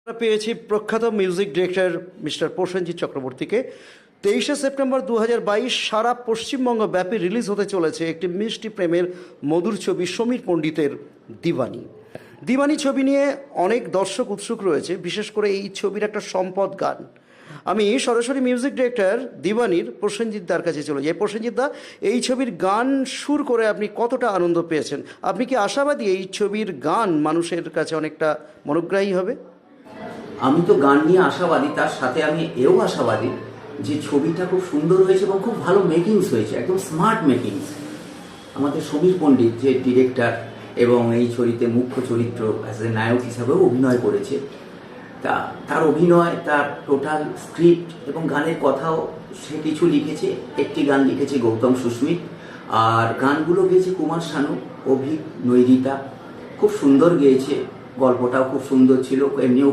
আমরা পেয়েছি প্রখ্যাত মিউজিক ডিরেক্টর মিস্টার প্রসেনজিৎ চক্রবর্তীকে। 23শে সেপ্টেম্বর 2022 সারা পশ্চিমবঙ্গ ব্যাপী রিলিজ হতে চলেছে একটি মিষ্টি প্রেমের মধুর ছবি সমীর পণ্ডিতের দিওয়ানি। দিওয়ানি ছবি নিয়ে অনেক দর্শক উৎসুক রয়েছে, বিশেষ করে এই ছবির একটা সম্পদ গান। আমি সরাসরি মিউজিক ডিরেক্টর দিওয়ানির প্রসেনজিৎ দার কাছে চলে যাই। প্রসেনজিৎ দা, এই ছবির গান সুর করে আপনি কতটা আনন্দ পেয়েছেন? আপনি কি আশাবাদী এই ছবির গান মানুষের কাছে অনেকটা মনোগ্রাহী হবে? আমি তো গান নিয়ে আশাবাদী, তার সাথে আমি এও আশাবাদী যে ছবিটা খুব সুন্দর হয়েছে এবং খুব ভালো মেকিংস হয়েছে, একদম স্মার্ট মেকিংস। আমাদের সমীর পণ্ডিত যে ডিরেক্টর এবং এই ছবিতে মুখ্য চরিত্র অ্যাজ এ নায়ক হিসাবেও অভিনয় করেছে, তার অভিনয়, তার টোটাল স্ক্রিপ্ট এবং গানের কথাও সে কিছু লিখেছে। একটি গান লিখেছে গৌতম সুস্মিত, আর গানগুলো গেয়েছে কুমার শানু, অভিক, নৈরিতা। খুব সুন্দর গেয়েছে, গল্পটাও খুব সুন্দর ছিল, এমনিও